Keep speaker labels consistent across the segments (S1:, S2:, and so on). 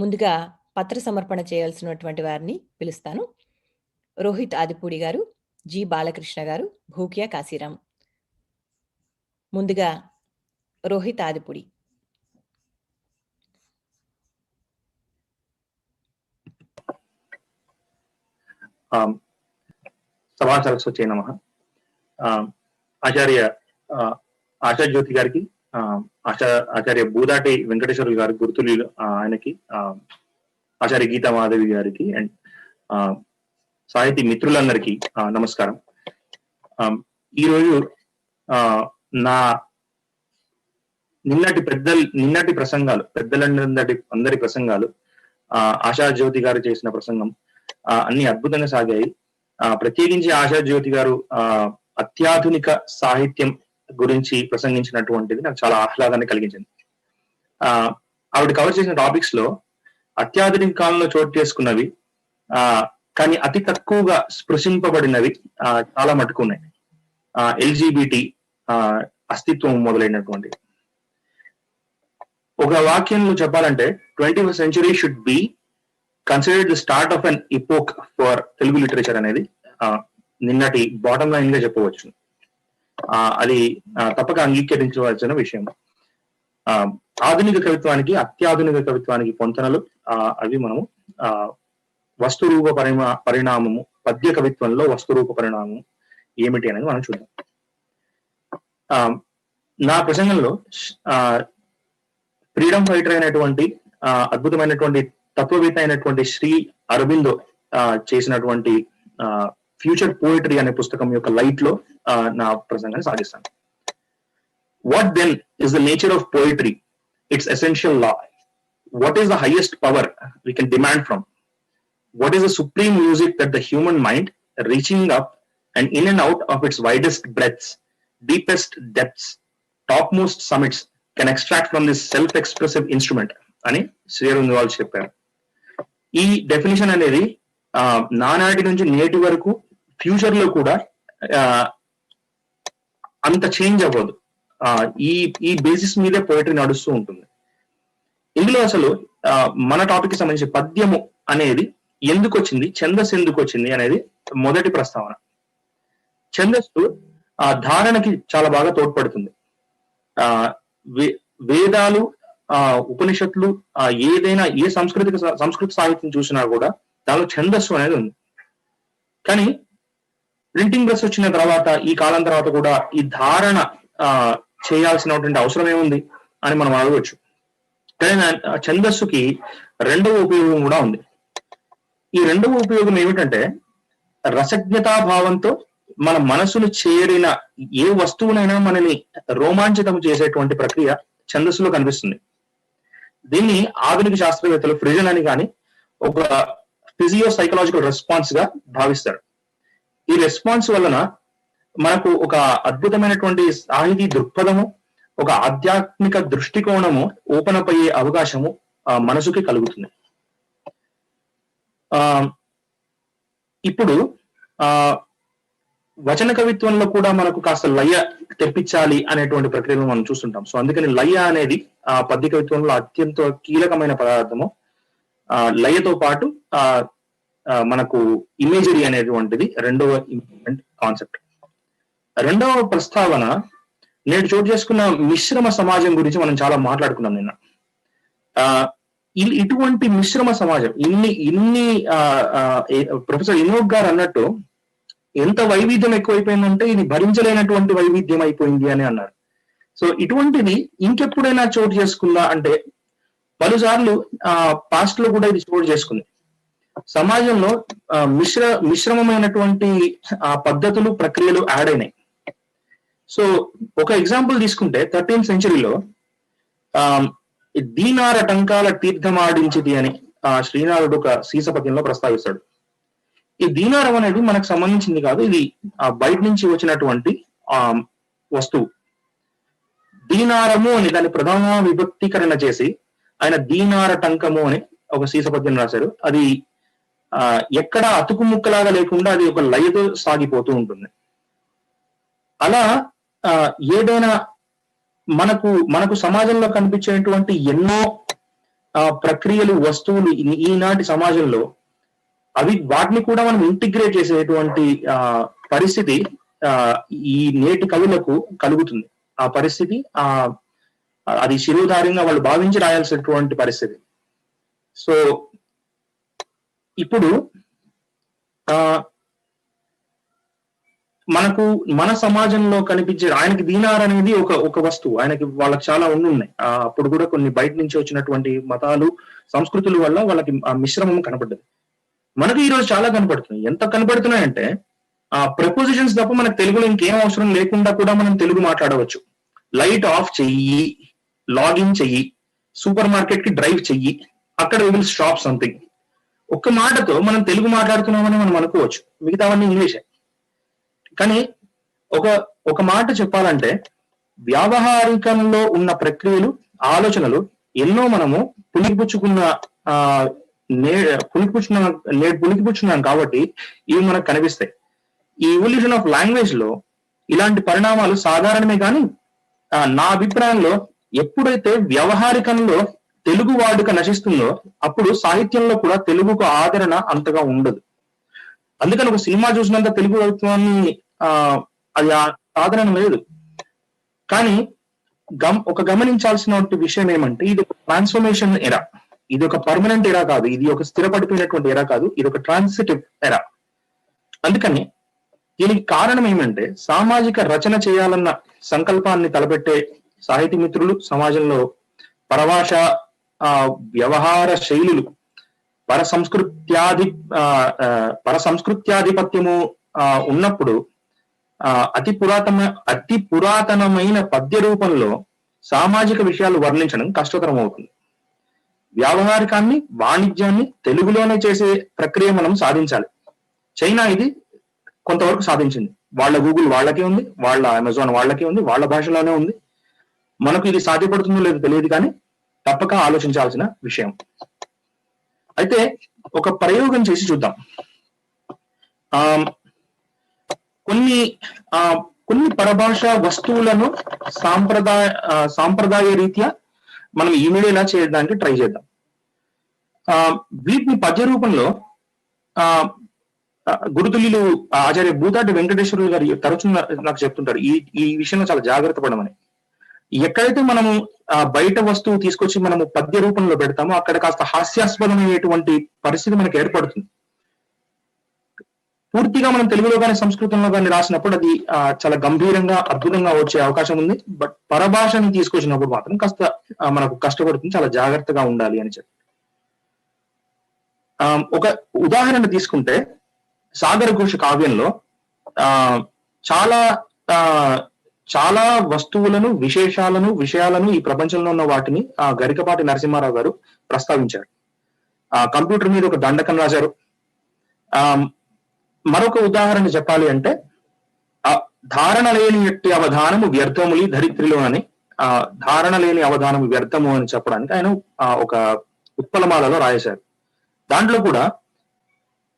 S1: ముందుగా పత్ర సమర్పణ చేయాల్సినటువంటి వారిని పిలుస్తాను. రోహిత్ ఆదిపూడి గారు, జి బాలకృష్ణ గారు, భూక్యా కాశీరాం. ముందుగా రోహిత్ ఆదిపూడి.
S2: సమాచారస్వచ్ఛే నమః. ఆచార్య ఆచార్యజ్యోతి గారికి, ఆచార్య బూదాటి వెంకటేశ్వర గారి గుర్తులు ఆయనకి, ఆచార్య గీతా మాధవి గారికి అండ్ సాహితీ మిత్రులందరికీ నమస్కారం. ఈరోజు నా నిన్నటి ప్రసంగాలు, అందరి ప్రసంగాలు, ఆశాజ్యోతి గారు చేసిన ప్రసంగం అన్ని అద్భుతంగా సాగాయి. ప్రత్యేకించి ఆశాజ్యోతి గారు అత్యాధునిక సాహిత్యం గురించి ప్రసంగించినటువంటిది నాకు చాలా ఆహ్లాదాన్ని కలిగించింది. ఆవిడ కవర్ చేసిన టాపిక్స్ లో అత్యాధునిక కాలంలో చోటు చేసుకున్నవి కానీ అతి తక్కువగా స్పృశింపబడినవి చాలా మటుకు ఉన్నాయి. ఎల్జిబిటి అస్తిత్వం మొదలైనటువంటి ఒక వాక్యంలో చెప్పాలంటే 21st century should be considered the start of an epoch for Telugu literature అనేది నిన్నటి బాటమ్ లైన్ గా చెప్పవచ్చు. అది తప్పక అంగీకరించవలసిన విషయం. ఆధునిక కవిత్వానికి, అత్యాధునిక కవిత్వానికి పొంతనలు అవి మనము వస్తురూప పరిణామము, పద్య కవిత్వంలో వస్తురూప పరిణామము ఏమిటి అనేది మనం చూద్దాం. నా ప్రసంగంలో ఫ్రీడమ్ ఫైటర్ అయినటువంటి అద్భుతమైనటువంటి తత్వవేత్త అయినటువంటి శ్రీ అరబిందో చేసినటువంటి ఫ్యూచర్ పోయిటరీ అనే పుస్తకం యొక్క లైట్ లో నా ప్రసంగాన్ని సాగిస్తాను. What then is the nature of poetry, its essential law, what is the highest power we can demand from, what is the supreme music that the human mind, reaching up and in and out of its widest breadths, deepest depths, topmost summits, can extract from this self-expressive instrument అని శ్రీ అరవిందో వాళ్ళు చెప్పారు. ఈ definition అనేది నానాటి నుంచి నేటి వరకు future లో కూడా అంత చేంజ్ అవ్వదు. ఈ బేసిస్ మీదే పోయిటరీ నడుస్తూ ఉంటుంది. ఇందులో అసలు మన టాపిక్ కి సంబంధించి పద్యము అనేది ఎందుకు వచ్చింది, ఛందస్సు ఎందుకు వచ్చింది అనేది మొదటి ప్రస్తావన. ఛందస్సు ధారణకి చాలా బాగా తోడ్పడుతుంది. వేదాలు, ఉపనిషత్తులు, ఏదైనా ఏ సంస్కృత సాహిత్యం చూసినా కూడా దానిలో ఛందస్సు అనేది ఉంది. కానీ ప్రింటింగ్ ప్రెస్ వచ్చిన తర్వాత, ఈ కాలం తర్వాత కూడా ఈ ధారణ చేయాల్సినటువంటి అవసరం ఏముంది అని మనం అడగవచ్చు. కానీ ఛందస్సుకి రెండవ ఉపయోగం కూడా ఉంది. ఈ రెండవ ఉపయోగం ఏమిటంటే, రసజ్ఞతాభావంతో మన మనసును చేరిన ఏ వస్తువునైనా మనని రోమాంచితం చేసేటువంటి ప్రక్రియ ఛందస్సులో కనిపిస్తుంది. దీన్ని ఆధునిక శాస్త్రవేత్తలు ఫ్రిజన్ అని కానీ ఒక ఫిజియో సైకలాజికల్ రెస్పాన్స్ గా భావిస్తారు. ఈ రెస్పాన్స్ వలన మనకు ఒక అద్భుతమైనటువంటి సాహితీ దృక్పథము, ఒక ఆధ్యాత్మిక దృష్టికోణము ఓపెన్ అప్ అయ్యే అవకాశము మనసుకి కలుగుతుంది. ఇప్పుడు వచన కవిత్వంలో కూడా మనకు కాస్త లయ తెప్పించాలి అనేటువంటి ప్రక్రియను మనం చూస్తుంటాం. సో అందుకని లయ అనేది పద్య కవిత్వంలో అత్యంత కీలకమైన పదార్థము. లయతో పాటు మనకు ఇమేజరీ అనేటువంటిది రెండవ ఇంపార్టెంట్ కాన్సెప్ట్. రెండవ ప్రస్తావన, నేడు చోటు చేసుకున్న మిశ్రమ సమాజం గురించి మనం చాలా మాట్లాడుకున్నాం నిన్న. ఇటువంటి మిశ్రమ సమాజం, ఇన్ని ప్రొఫెసర్ ఇనోక్ గారు అన్నట్టు ఎంత వైవిధ్యం ఎక్కువైపోయిందంటే ఇది భరించలేనటువంటి వైవిధ్యం అయిపోయింది అని అన్నారు. సో ఇటువంటిది ఇంకెప్పుడైనా చోటు చేసుకుందా అంటే పలుసార్లు పాస్ట్ లో కూడా ఇది చోటు చేసుకుంది. సమాజంలో మిశ్రమమైనటువంటి పద్ధతులు, ప్రక్రియలు యాడ్ అయినాయి. సో ఒక ఎగ్జాంపుల్ తీసుకుంటే 13th centuryలో దీనార టంకాల తీర్థమాడించిది అని శ్రీనాథుడు ఒక సీసపద్యంలో ప్రస్తావిస్తాడు. ఈ దీనారం అనేది మనకు సంబంధించింది కాదు, ఇది బయట నుంచి వచ్చినటువంటి వస్తువు. దీనారము అని దాన్ని ప్రధాన విభక్తీకరణ చేసి ఆయన దీనార టంకము అని ఒక సీసపద్యం రాశారు. అది ఎక్కడ అతుకు ముక్కలాగా లేకుండా అది ఒక లయతో సాగిపోతూ ఉంటుంది. అలా ఏదైనా మనకు సమాజంలో కనిపించేటువంటి ఎన్నో ప్రక్రియలు, వస్తువులు ఈనాటి సమాజంలో వాటిని కూడా మనం ఇంటిగ్రేట్ చేసేటువంటి పరిస్థితి ఈ నేటి కవులకు కలుగుతుంది. ఆ పరిస్థితి అది శిరోధార్యంగా వాళ్ళు భావించి రాయాల్సినటువంటి పరిస్థితి. సో ఇప్పుడు మనకు మన సమాజంలో కనిపించే ఆయనకి దీనార్ అనేది ఒక వస్తువు, వాళ్ళకి చాలా ఉన్నాయి. అప్పుడు కూడా కొన్ని బయట నుంచి వచ్చినటువంటి మతాలు, సంస్కృతుల వల్ల వాళ్ళకి ఆ మిశ్రమం కనపడ్డది. మనకు ఈ రోజు చాలా కనపడుతున్నాయి. ఎంత కనపడుతున్నాయంటే ప్రపోజిషన్స్ తప్ప మనకు తెలుగులో ఇంకేం అవసరం లేకుండా కూడా మనం తెలుగు మాట్లాడవచ్చు. లైట్ ఆఫ్ చెయ్యి, లాగిన్ చెయ్యి, సూపర్ మార్కెట్ కి డ్రైవ్ చెయ్యి, అక్కడ విల్ స్టాప్ సంథింగ్. ఒక్క మాటతో మనం తెలుగు మాట్లాడుతున్నామని మనం అనుకోవచ్చు, మిగతావన్నీ ఇంగ్లీషే. కానీ ఒక మాట చెప్పాలంటే వ్యావహారికంలో ఉన్న ప్రక్రియలు, ఆలోచనలు ఎన్నో మనము పుణికిపుచ్చున్నాం కాబట్టి ఇవి మనకు కనిపిస్తాయి. ఈ ఎవల్యూషన్ ఆఫ్ లాంగ్వేజ్ లో ఇలాంటి పరిణామాలు సాధారణమే. కానీ నా అభిప్రాయంలో ఎప్పుడైతే వ్యవహారికంలో తెలుగు వాడుక నశిస్తుందో అప్పుడు సాహిత్యంలో కూడా తెలుగుకు ఆదరణ అంతగా ఉండదు. అందుకని ఒక సినిమా చూసినంత తెలుగు కవిత్వాన్ని అది ఆదరణ లేదు. కానీ గమనించాల్సిన విషయం ఏమంటే ఇది ఒక ట్రాన్స్ఫర్మేషన్ ఎరా, ఇది ఒక పర్మనెంట్ ఎరా కాదు, ఇది ఒక స్థిరపడిపోయినటువంటి ఎరా కాదు, ఇది ఒక ట్రాన్సిటివ్ ఎరా. అందుకని దీనికి కారణం ఏమంటే సామాజిక రచన చేయాలన్న సంకల్పాన్ని తలపెట్టే సాహితీ మిత్రులు, సమాజంలో పరభాష వ్యవహార శైలులు, పరసంస్కృత్యాధిపత్యము ఉన్నప్పుడు అతి పురాతనమైన పద్య రూపంలో సామాజిక విషయాలు వర్ణించడం కష్టతరం అవుతుంది. వ్యావహారికాన్ని, వాణిజ్యాన్ని తెలుగులోనే చేసే ప్రక్రియ మనం సాధించాలి. చైనా ఇది కొంతవరకు సాధించింది. వాళ్ళ గూగుల్ వాళ్ళకే ఉంది, వాళ్ళ అమెజాన్ వాళ్ళకే ఉంది, వాళ్ళ భాషలోనే ఉంది. మనకు ఇది సాధ్యపడుతుందో లేదో తెలియదు, కానీ తప్పక ఆలోచించాల్సిన విషయం. అయితే ఒక ప్రయోగం చేసి చూద్దాం. కొన్ని పరభాష వస్తువులను సాంప్రదాయ రీత్యా మనం ఇమిడేలా చేయడానికి ట్రై చేద్దాం. వీటిని పద్య రూపంలో గురుతులు ఆచార్య భూతాటి వెంకటేశ్వరులు గారు తరచు నాకు చెప్తుంటారు ఈ విషయంలో చాలా జాగ్రత్త పడమని. ఎక్కడైతే మనము బయట వస్తువు తీసుకొచ్చి మనము పద్య రూపంలో పెడతామో అక్కడ కాస్త హాస్యాస్పదమైనటువంటి పరిస్థితి మనకు ఏర్పడుతుంది. పూర్తిగా మనం తెలుగులో కానీ సంస్కృతంలో కానీ రాసినప్పుడు అది చాలా గంభీరంగా, అద్భుతంగా వచ్చే అవకాశం ఉంది. బట్ పరభాషని తీసుకొచ్చినప్పుడు మాత్రం కాస్త మనకు కష్టపడుతుంది, చాలా జాగ్రత్తగా ఉండాలి అని చెప్పి. ఒక ఉదాహరణ తీసుకుంటే సాగర ఘోష కావ్యంలో చాలా వస్తువులను, విషయాలను ఈ ప్రపంచంలో ఉన్న వాటిని గరికపాటి నరసింహారావు గారు ప్రస్తావించారు. కంప్యూటర్ మీద ఒక దండకం రాశారు. మరొక ఉదాహరణ చెప్పాలి అంటే ధారణ లేని ఎట్టి అవధానము వ్యర్థములి ధరిత్రిలోనని, ధారణ లేని అవధానము వ్యర్థము అని చెప్పడానికి ఆయన ఒక ఉత్పలమాలలో రాయేశారు. దాంట్లో కూడా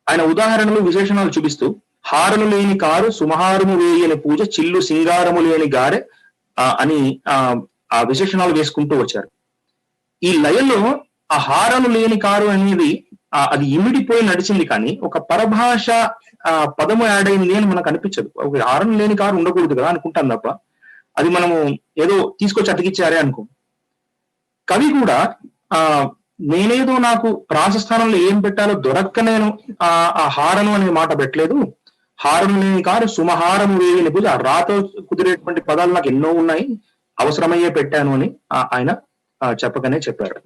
S2: ఆయన ఉదాహరణలు, విశేషణాలు చూపిస్తూ హారము లేని కారు, సుమహారము వేయని పూజ, చిల్లు సింగారము లేని గారె అని ఆ విశేషణాలు వేసుకుంటూ వచ్చారు. ఈ లయలో ఆ హారము లేని కారు అనేది అది ఇమిడిపోయి నడిచింది, కానీ ఒక పరభాష పదము యాడ్ అయింది అని మనకు అనిపించదు. ఒక హారం లేని కారు ఉండకూడదు కదా అనుకుంటాం తప్ప అది మనము ఏదో తీసుకొచ్చి అతికిచ్చారే అనుకో. కవి కూడా నేనేదో నాకు ప్రాసస్థానంలో ఏం పెట్టాలో దొరక్క నేను ఆ హారను అనే మాట పెట్టలేదు. హారము లేని కారు, సుమహారము వేయని పూజ, రాతో కుదిరేటువంటి పదాలు నాకు ఎన్నో ఉన్నాయి, అవసరమయ్యే పెట్టాను అని ఆయన చెప్పకనే చెప్పారు.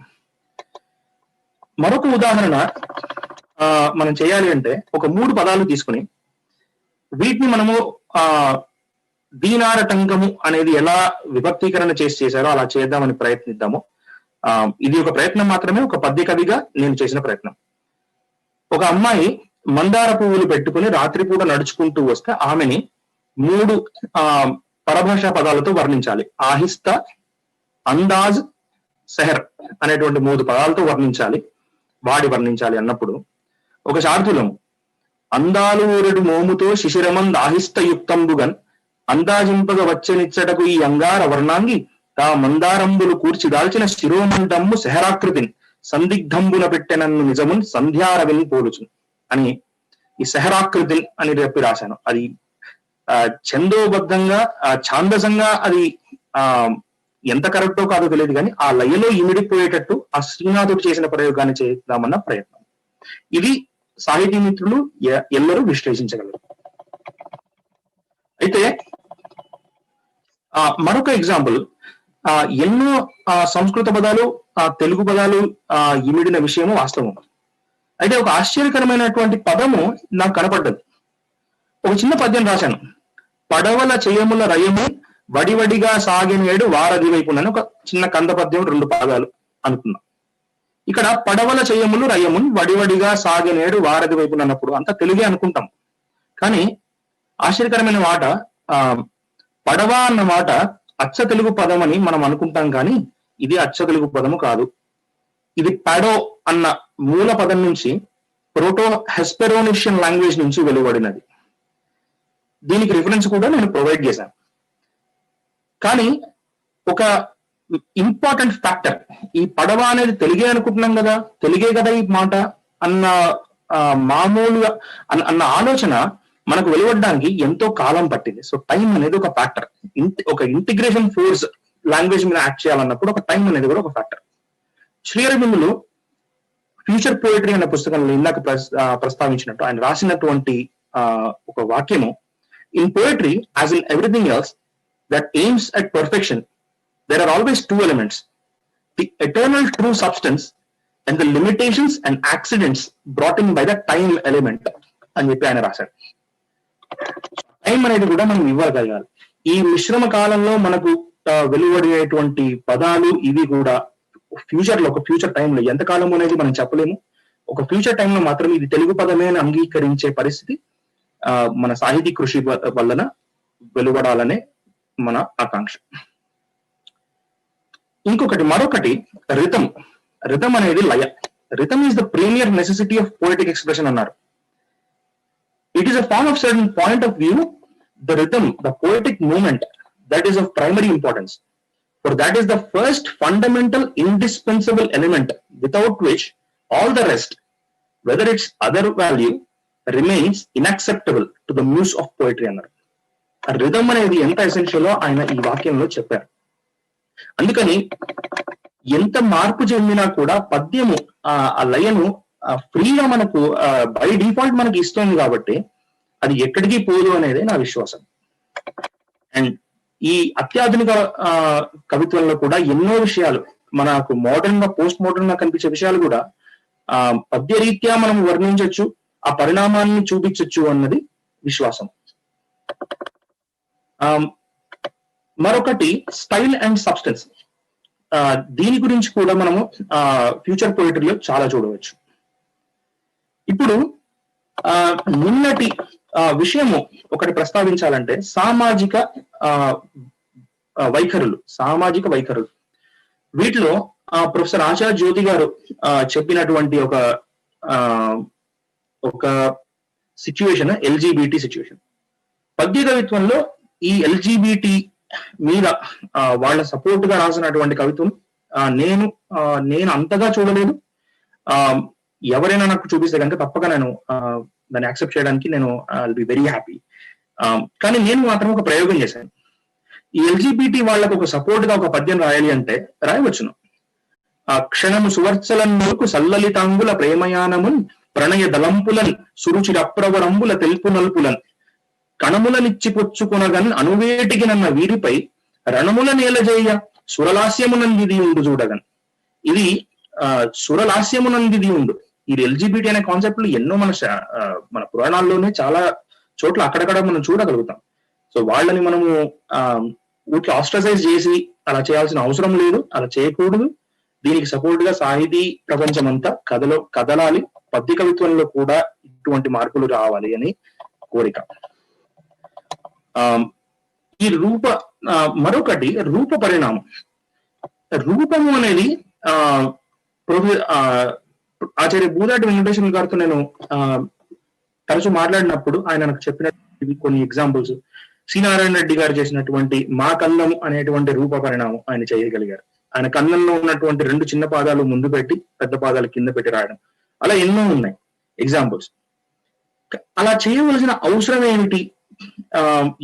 S2: మరొక ఉదాహరణ మనం చేయాలి అంటే ఒక 3 పదాలు తీసుకుని వీటిని మనము దీనారటంకము అనేది ఎలా విభక్తీకరణ చేశారో అలా చేద్దామని ప్రయత్నిద్దాము. ఇది ఒక ప్రయత్నం మాత్రమే, ఒక పద్య కవిగా నేను చేసిన ప్రయత్నం. ఒక అమ్మాయి మందార పువ్వులు పెట్టుకుని రాత్రిపూట నడుచుకుంటూ వస్తే ఆమెని 3 పరభాషా పదాలతో వర్ణించాలి. ఆహిస్తా, అందాజ్, సెహర్ అనేటువంటి 3 పదాలతో వర్ణించాలి అన్నప్పుడు ఒక శార్దులం అందాలు ఊరెడు మోముతో శిశిరమంద్ ఆహిస్తయుక్తంబుగన్ అందాజింపగ వచ్చనిచ్చటకు ఈ అంగార వర్ణాంగి తా మందారంబులు కూర్చి దాల్చిన శిరోమండమ్ము సెహరాకృతిని సందిగ్ధంబున పెట్టెనన్ను నిజమున్ సంధ్యారవిని పోలుచు అని ఈ సెహరాకృతి అని చెప్పి రాశాను. అది ఛందోబద్ధంగా ఛాందసంగా అది ఎంత కరెక్టో కాదో తెలియదు, కానీ ఆ లయలో ఇమిడిపోయేటట్టు ఆ శ్రీనాథుడు చేసిన ప్రయోగాన్ని చేద్దామన్న ప్రయత్నం. ఇది సాహితీ మిత్రులు ఎల్లరూ విశ్లేషించగలరు. అయితే మరొక ఎగ్జాంపుల్, ఎన్నో సంస్కృత పదాలు తెలుగు పదాలు ఇమిడిన విషయము వాస్తవం. అయితే ఒక ఆశ్చర్యకరమైనటువంటి పదము నాకు కనపడ్డది. ఒక చిన్న పద్యం రాశాను. పడవల చేయముల రయము వడివడిగా సాగినేడు వారధి వైపునని ఒక చిన్న కంద పద్యం, 2 పాదాలు అనుకున్నాం. ఇక్కడ పడవల చేయములు రయమున్ వడివడిగా సాగినేడు వారధి వైపున అన్నప్పుడు అంతా తెలుగే అనుకుంటాం. కానీ ఆశ్చర్యకరమైన మాట, పడవ అన్న మాట అచ్చ తెలుగు పదం అని మనం అనుకుంటాం, కానీ ఇది అచ్చ తెలుగు పదము కాదు. ఇది పడో అన్న మూల పదం నుంచి ప్రోటో హెస్పెరోనిషియన్ లాంగ్వేజ్ నుంచి వెలువడినది. దీనికి రిఫరెన్స్ కూడా నేను ప్రొవైడ్ చేశాను. కానీ ఒక ఇంపార్టెంట్ ఫ్యాక్టర్, ఈ పడవ అనేది తెలుగే అనుకుంటున్నాం కదా, తెలుగే కదా ఈ మాట అన్న మామూలుగా అన్న ఆలోచన మనకు వెలువడడానికి ఎంతో కాలం పట్టింది. సో టైం అనేది ఒక ఫ్యాక్టర్. ఒక ఇంటిగ్రేషన్ ఫోర్స్ లాంగ్వేజ్ మీద యాక్ట్ చేయాలన్నప్పుడు ఒక టైం అనేది కూడా ఒక ఫ్యాక్టర్. శ్రీ అరవిందులు ఫ్యూచర్ పోయిటరీ అనే పుస్తకంలో ఇందాక ప్రస్తావించినట్టు ఆయన రాసినటువంటి ఒక వాక్యము, in poetry as in everything else that aims at perfection, there are always 2 elements: the eternal true substance and the limitations and accidents brought in by the time element అని చెప్పి ఆయన రాశాడు. టైం అనేది కూడా మనం ఇవ్వగలగాలి. ఈ మిశ్రమ కాలంలో మనకు వెలువడేటువంటి పదాలు ఇవి కూడా ఫ్యూచర్ లో, ఒక ఫ్యూచర్ టైంలో ఎంతకాలం అనేది మనం చెప్పలేము. ఒక ఫ్యూచర్ టైంలో మాత్రం ఇది తెలుగు పదమే అని అంగీకరించే పరిస్థితి మన సాహితీ కృషి వలన వెలువడాలనే మన ఆకాంక్ష. మరొకటి రిథం. రిథం అనేది లయ. Rhythm is the premier necessity of poetic expression అన్నారు. It is a form of certain point of view. The rhythm, the poetic movement, that is of primary importance. For that is the first fundamental indispensable element without which all the rest, whether its other value, remains unacceptable to the muse of poetry అన్నారు. Rhythm అనేది ఎంత ఎసెన్షియలో ఆయన ఈ వాక్యంలో చెప్పారు. అందుకని ఎంత మార్పు చెందినా కూడా పద్యము ఆ లయను ఫ్రీగా మనకు బై డిఫాల్ట్ మనకి ఇస్తుంది కాబట్టి అది ఎక్కడికి పోదు అనేది నా విశ్వాసం. అండ్ ఈ అత్యాధునిక కవిత్వంలో కూడా ఎన్నో విషయాలు మనకు మోడర్న్ గా, పోస్ట్ మోడర్న్ గా కనిపించే విషయాలు కూడా పద్యరీత్యా మనం వర్ణించవచ్చు, ఆ పరిణామాన్ని చూపించవచ్చు అన్నది విశ్వాసం. మరొకటి స్టైల్ అండ్ సబ్స్టెన్స్. దీని గురించి కూడా మనము ఫ్యూచర్ పోయిటరీలో చాలా చూడవచ్చు. ఇప్పుడు నిన్నటి విషయము ఒకటి ప్రస్తావించాలంటే సామాజిక వైఖరులు. వీటిలో ప్రొఫెసర్ ఆచార్య జ్యోతి గారు చెప్పినటువంటి ఒక సిచ్యువేషన్ ఎల్జిబిటి సిచ్యువేషన్. పద్య కవిత్వంలో ఈ ఎల్జిబిటి మీద వాళ్ళ సపోర్ట్ గా రాసినటువంటి కవిత్వం నేను అంతగా చూడలేదు. ఎవరైనా నాకు చూపిస్తే కనుక తప్పక నేను దాన్ని యాక్సెప్ట్ చేయడానికి నేను ఐల్ బి వెరీ హ్యాపీ. కానీ నేను మాత్రం ఒక ప్రయోగం చేశాను. ఈ ఎల్జిబిటి వాళ్ళకు ఒక సపోర్ట్ గా ఒక పద్యం రాయాలి అంటే రాయవచ్చును. క్షణము సువర్చలన్నుకు సల్లలితాంగుల ప్రేమయానమున్ ప్రణయ దళంపులన్ సురుచిరప్రవరంబుల తెలుపు నలుపులన్ కణములనిచ్చి పొచ్చుకొనగన్ అనువేటికి నన్న వీరిపై రణముల నేలజేయ సురలాస్యమునందిది ఉండు చూడగన్. ఇది సురలాస్యమునందిది ఉండు. ఇది ఎల్జిబిటి అనే కాన్సెప్ట్ లు ఎన్నో మన పురాణాల్లోనే చాలా చోట్ల అక్కడక్కడ మనం చూడగలుగుతాం. సో వాళ్ళని మనము ఊరికి ఆస్ట్రసైజ్ చేసి అలా చేయాల్సిన అవసరం లేదు, అలా చేయకూడదు. దీనికి సపోర్ట్ గా సాహితీ ప్రపంచం అంతా కదలాలి. పద్య కవిత్వంలో కూడా ఇటువంటి మార్పులు రావాలి అని కోరిక. ఈ మరొకటి రూప పరిణామం. రూపము అనేది ఆచార్య బూదాటి వెంకటేశ్వర గారితో నేను తరచూ మాట్లాడినప్పుడు ఆయన నాకు చెప్పిన కొన్ని ఎగ్జాంపుల్స్. శ్రీనారాయణ రెడ్డి గారు చేసినటువంటి మా కళ్ళము అనేటువంటి రూప పరిణామం ఆయన చేయగలిగారు. ఆయన కన్నంలో ఉన్నటువంటి 2 చిన్న పాదాలు ముందు పెట్టి పెద్ద పాదాలు కింద పెట్టి రాయడం, అలా ఎన్నో ఉన్నాయి ఎగ్జాంపుల్స్. అలా చేయవలసిన అవసరం ఏమిటి,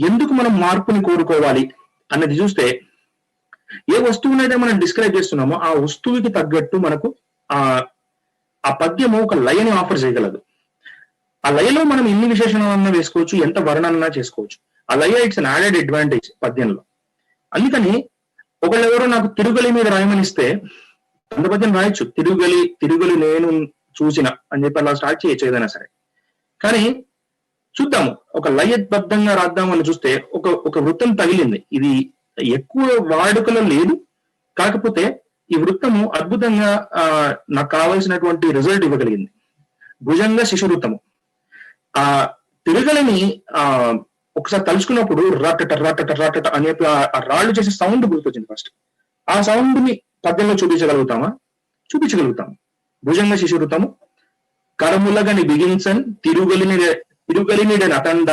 S2: ఎందుకు మనం మార్పుని కోరుకోవాలి అన్నది చూస్తే, ఏ వస్తువునైతే మనం డిస్క్రైబ్ చేస్తున్నామో ఆ వస్తువుకి తగ్గట్టు మనకు ఆ పద్యము ఒక లయని ఆఫర్ చేయగలదు. ఆ లయలో మనం ఎన్ని విశేషణాలన్నా వేసుకోవచ్చు, ఎంత వర్ణనన్నా చేసుకోవచ్చు. ఆ లయ ఇట్స్ అన్ యాడెడ్ అడ్వాంటేజ్ పద్యంలో. అందుకని ఒకళ్ళెవరో నాకు తిరుగలి మీద రాయమనిస్తే అంత పద్యం రాయొచ్చు, తిరుగలి నేను చూసిన అని చెప్పి అలా స్టార్ట్ చేయొచ్చు ఏదైనా సరే. కానీ చూద్దాము, ఒక లయబద్ధంగా రాద్దామని చూస్తే ఒక వృత్తం తగిలింది. ఇది ఎక్కువ వాడుకలో లేదు, కాకపోతే ఈ వృత్తము అద్భుతంగా నాకు కావాల్సినటువంటి రిజల్ట్ ఇవ్వగలిగింది. భుజంగ శిశువృత్తము. ఆ తిరగలిని ఒకసారి తలుచుకున్నప్పుడు రటట రటట రటట అని చెప్పి ఆ రాళ్ళు చేసే సౌండ్ గుర్తొచ్చింది ఫస్ట్. ఆ సౌండ్ ని పద్యంలో చూపించగలుగుతామా? చూపించగలుగుతాము. భుజంగ శిశువృత్తము. కరములగని బిగించన్ తిరుగలినిడ నతండ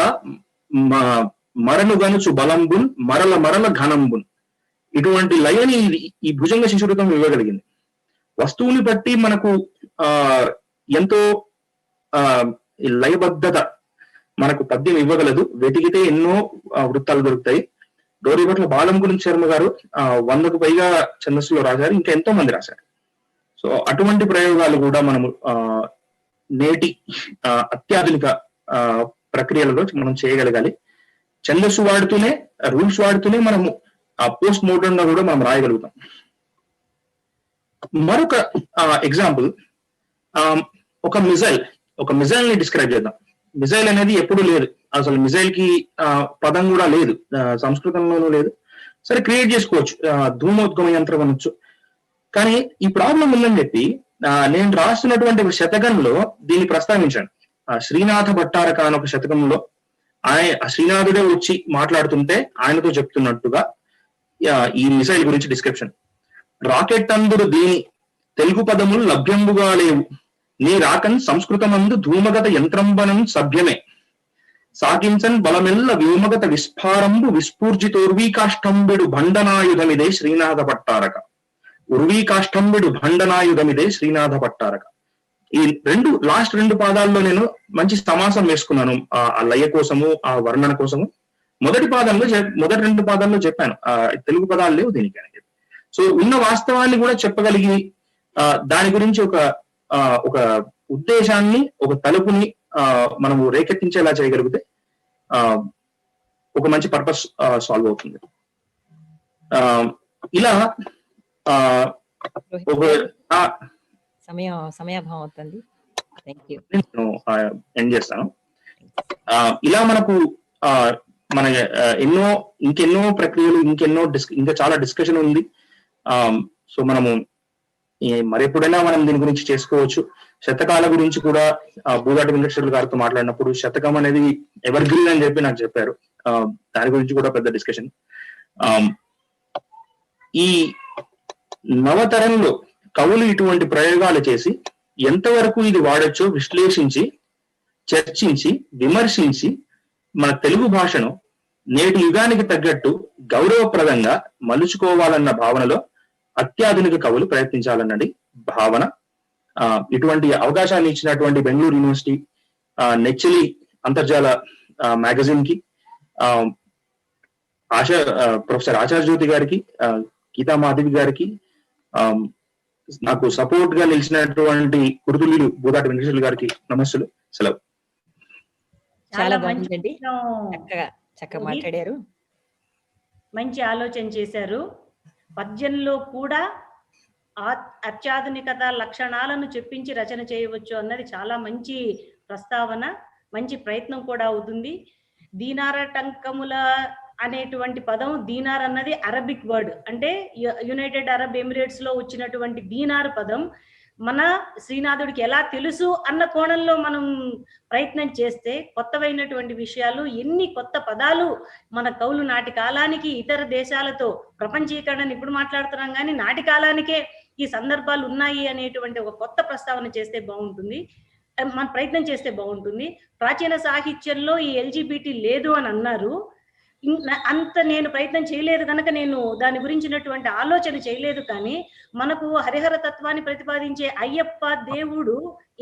S2: మరనుగనుచు బలంబున్ మరల ఘనంబున్. ఇటువంటి లయని ఈ భుజంగ శిశువృతం ఇవ్వగలిగింది. వస్తువుని బట్టి మనకు ఎంతో లయబద్ధత మనకు పద్యం ఇవ్వగలదు. వెతికితే ఎన్నో వృత్తాలు దొరుకుతాయి. గౌరీభట్ల బాలంగుని శర్మ గారు 100కు పైగా ఛందస్సులో రాశారు, ఇంకా ఎంతో మంది రాశారు. సో అటువంటి ప్రయోగాలు కూడా మనము నేటి అత్యాధునిక ప్రక్రియలలో మనం చేయగలగాలి. ఛందస్సు వాడుతూనే, రూల్స్ వాడుతూనే మనము పోస్ట్ మోడర్న్ గా కూడా మనం రాయగలుగుతాం. మరొక ఎగ్జాంపుల్, ఒక మిజైల్ ని డిస్క్రైబ్ చేద్దాం. మిజైల్ అనేది ఎప్పుడు లేదు, అసలు మిజైల్ కి పదం కూడా లేదు, సంస్కృతంలోనూ లేదు. సరే క్రియేట్ చేసుకోవచ్చు, ధూమోద్గమ యంత్రం అనొచ్చు. కానీ ఈ ప్రాబ్లం ఉందని చెప్పి నేను రాస్తున్నటువంటి ఒక శతకంలో దీన్ని ప్రస్తావించాను. శ్రీనాథ భట్టారక అని ఒక శతకంలో శ్రీనాథుడే వచ్చి మాట్లాడుతుంటే ఆయనతో చెప్తున్నట్టుగా ఈ మిసైల్ గురించి డిస్క్రిప్షన్. రాకెట్ అందురు దీని తెలుగు పదములు లభ్యంబుగా లేవు, నీ రాకన్ సంస్కృతమందు ధూమగత యంత్రంబనం సభ్యమే, సాగించన్ బలమెల్ల వ్యోమగత విస్ఫారంబు విస్ఫూర్జితోర్వీకాష్టంబిడు భండనాయుధమిదే శ్రీనాథ భట్టారక. ఉర్వీకాష్టంబిడు భండనాయుధమిదే శ్రీనాథ భట్టారక. ఈ లాస్ట్ 2 పాదాల్లో నేను మంచి సమాసం వేసుకున్నాను ఆ లయ కోసము, ఆ వర్ణన కోసము. మొదటి 2 పాదాల్లో చెప్పాను తెలుగు పదాలు లేవు దీనికి అని చెప్పి. సో ఉన్న వాస్తవాన్ని కూడా చెప్పగలిగి దాని గురించి ఒక ఉద్దేశాన్ని, ఒక తలుపుని మనము రేకెత్తించేలా చేయగలిగితే ఒక మంచి పర్పస్ సాల్వ్ అవుతుంది. ఇలా ఒక
S1: సమయాభావం అవుతుంది.
S2: ఎండ్ చేస్తాను. ఇలా మనకు మన ఇంకెన్నో ప్రక్రియలు, ఇంకా చాలా డిస్కషన్ ఉంది. సో మనము మరెప్పుడైనా మనం దీని గురించి చేసుకోవచ్చు. శతకాల గురించి కూడా బూదాటి వెంకటేశ్వర్లు గారితో మాట్లాడినప్పుడు శతకం అనేది ఎవర్ గ్రీన్ అని చెప్పి నాకు చెప్పారు. దాని గురించి కూడా పెద్ద డిస్కషన్. ఈ నవతరంలో కవులు ఇటువంటి ప్రయోగాలు చేసి ఎంతవరకు ఇది వాడొచ్చో విశ్లేషించి, చర్చించి, విమర్శించి మన తెలుగు భాషను నేటి యుగానికి తగ్గట్టు గౌరవప్రదంగా మలుచుకోవాలన్న భావనలో అత్యాధునిక కవులు ప్రయత్నించాలన్నది భావన. ఇటువంటి అవకాశాన్ని ఇచ్చినటువంటి బెంగళూరు యూనివర్సిటీ, నెచ్చలి అంతర్జాల మ్యాగజైన్ కి, ప్రొఫెసర్ ఆచార్య జ్యోతి గారికి, గీతా మాధవి గారికి, నాకు సపోర్ట్ గా నిలిచినటువంటి కురుతులీలు బూదాటి వెంకటేశ్వర్లు గారికి నమస్సులు. సెలవు.
S1: చాలా బాగుందండి, చక్కగా మాట్లాడారు.
S3: మంచి ఆలోచన చేశారు. పద్యంలో కూడా అత్యాధునికత లక్షణాలను చెప్పించి రచన చేయవచ్చు అన్నది చాలా మంచి ప్రస్తావన, మంచి ప్రయత్నం కూడా అవుతుంది. దీనారటంకముల అనేటువంటి పదం, దీనార్ అన్నది అరబిక్ వర్డ్, అంటే యునైటెడ్ అరబ్ ఎమిరేట్స్ లో వచ్చినటువంటి దీనార్ పదం మన శ్రీనాథుడికి ఎలా తెలుసు అన్న కోణంలో మనం ప్రయత్నం చేస్తే కొత్తవైనటువంటి విషయాలు, ఎన్ని కొత్త పదాలు మన కవులు నాటి కాలానికి, ఇతర దేశాలతో ప్రపంచీకరణని ఇప్పుడు మాట్లాడుతున్నాం కానీ నాటి కాలానికే ఈ సందర్భాలు ఉన్నాయి అనేటువంటి ఒక కొత్త ప్రస్తావన చేస్తే బాగుంటుంది, మన ప్రయత్నం చేస్తే బాగుంటుంది. ప్రాచీన సాహిత్యంలో ఈ ఎల్జిబిటి లేదు అని అన్నారు. అంత నేను ప్రయత్నం చేయలేదు కనుక నేను దాని గురించినటువంటి ఆలోచన చేయలేదు. కానీ మనకు హరిహర తత్వాన్ని ప్రతిపాదించే అయ్యప్ప దేవుడు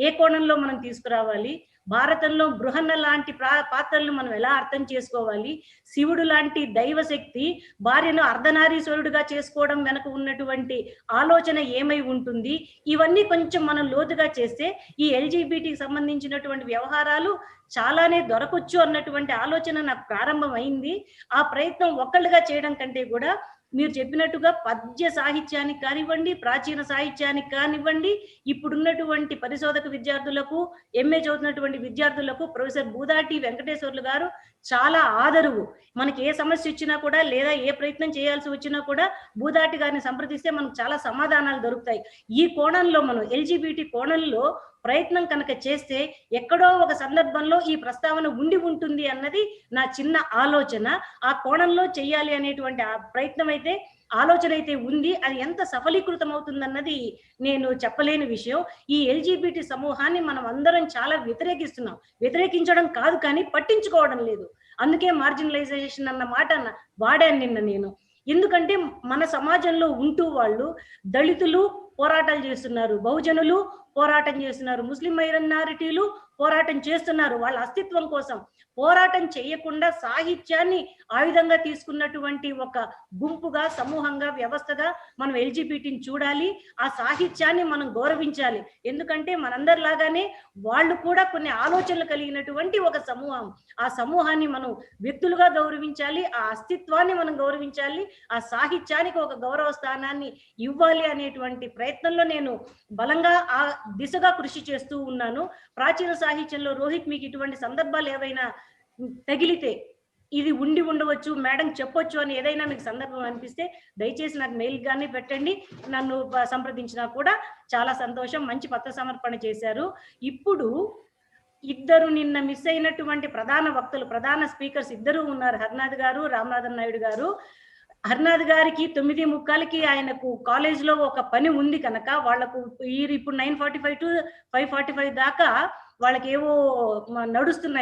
S3: ఏ కోణంలో మనం తీసుకురావాలి, భారతంలో బృహన్న లాంటి పాత్రలను మనం ఎలా అర్థం చేసుకోవాలి, శివుడు లాంటి దైవశక్తి భార్యను అర్ధనారీశ్వరుడుగా చేసుకోవడం వెనక ఉన్నటువంటి ఆలోచన ఏమై ఉంటుంది, ఇవన్నీ కొంచెం మనం లోతుగా చేస్తే ఈ ఎల్జిబిటికి సంబంధించినటువంటి వ్యవహారాలు చాలానే దొరకొచ్చు అన్నటువంటి ఆలోచన నాకు ప్రారంభమైంది. ఆ ప్రయత్నం ఒక్కళ్ళుగా చేయడం కంటే కూడా మీరు చెప్పినట్టుగా పద్య సాహిత్యానికి కానివ్వండి, ప్రాచీన సాహిత్యానికి కానివ్వండి, ఇప్పుడున్నటువంటి పరిశోధక విద్యార్థులకు, ఎంఏ చదువుతున్నటువంటి విద్యార్థులకు ప్రొఫెసర్ బూదాటి వెంకటేశ్వర్లు గారు చాలా ఆదరువు. మనకి ఏ సమస్య వచ్చినా కూడా, లేదా ఏ ప్రయత్నం చేయాల్సి వచ్చినా కూడా బూదాటి గారిని సంప్రదిస్తే మనకు చాలా సమాధానాలు దొరుకుతాయి. ఈ కోణంలో మనం ఎల్జిబిటి కోణంలో ప్రయత్నం కనుక చేస్తే ఎక్కడో ఒక సందర్భంలో ఈ ప్రస్తావన ఉండి ఉంటుంది అన్నది నా చిన్న ఆలోచన. ఆ కోణంలో చెయ్యాలి అనేటువంటి ఆ ప్రయత్నం అయితే, ఆలోచన అయితే ఉంది. అది ఎంత సఫలీకృతం అవుతుందన్నది నేను చెప్పలేని విషయం. ఈ ఎల్జిబిటి సమూహాన్ని మనం అందరం చాలా వ్యతిరేకిస్తున్నాం. వ్యతిరేకించడం కాదు కానీ పట్టించుకోవడం లేదు. అందుకే మార్జినలైజేషన్ అన్న మాట వాడాను నిన్న నేను. ఎందుకంటే మన సమాజంలో ఉంటూ వాళ్ళు దళితులు పోరాటాలు చేస్తున్నారు, బహుజనులు పోరాటం చేస్తున్నారు, ముస్లిం మైనారిటీలు పోరాటం చేస్తున్నారు. వాళ్ళ అస్తిత్వం కోసం పోరాటం చేయకుండా సాహిత్యాన్ని ఆయుధంగా తీసుకున్నటువంటి ఒక గుంపుగా, సమూహంగా, వ్యవస్థగా మనం ఎల్జిబిటిని చూడాలి. ఆ సాహిత్యాన్ని మనం గౌరవించాలి. ఎందుకంటే మనందరిలాగానే వాళ్ళు కూడా కొన్ని ఆలోచనలు కలిగినటువంటి ఒక సమూహం. ఆ సమూహాన్ని మనం వ్యక్తులుగా గౌరవించాలి, ఆ అస్తిత్వాన్ని మనం గౌరవించాలి, ఆ సాహిత్యానికి ఒక గౌరవ స్థానాన్ని ఇవ్వాలి అనేటువంటి ప్రయత్నంలో నేను బలంగా ఆ దిశగా కృషి చేస్తూ ఉన్నాను. ప్రాచీన సాహిత్యంలో రోహిత్ మీకు ఇటువంటి సందర్భాలు ఏవైనా తగిలితే, ఇది ఉండి ఉండవచ్చు, మేడం చెప్పొచ్చు అని ఏదైనా మీకు సందర్భం అనిపిస్తే దయచేసి నాకు మెయిల్ గానే పెట్టండి. నన్ను సంప్రదించినా కూడా చాలా సంతోషం. మంచి పత్ర సమర్పణ చేశారు. ఇప్పుడు ఇద్దరు నిన్న మిస్ అయినటువంటి ప్రధాన వక్తలు, ప్రధాన స్పీకర్స్ ఇద్దరు ఉన్నారు, హర్నాథ్ గారు, రామనాథన్ నాయుడు గారు. హర్నాథ్ గారికి 9:45కి ఆయనకు కాలేజ్ లో ఒక పని ఉంది కనుక వాళ్ళకు ఇప్పుడు 9:45 to 5:45 దాకా వాళ్ళకి ఏవో నడుస్తున్నాయి.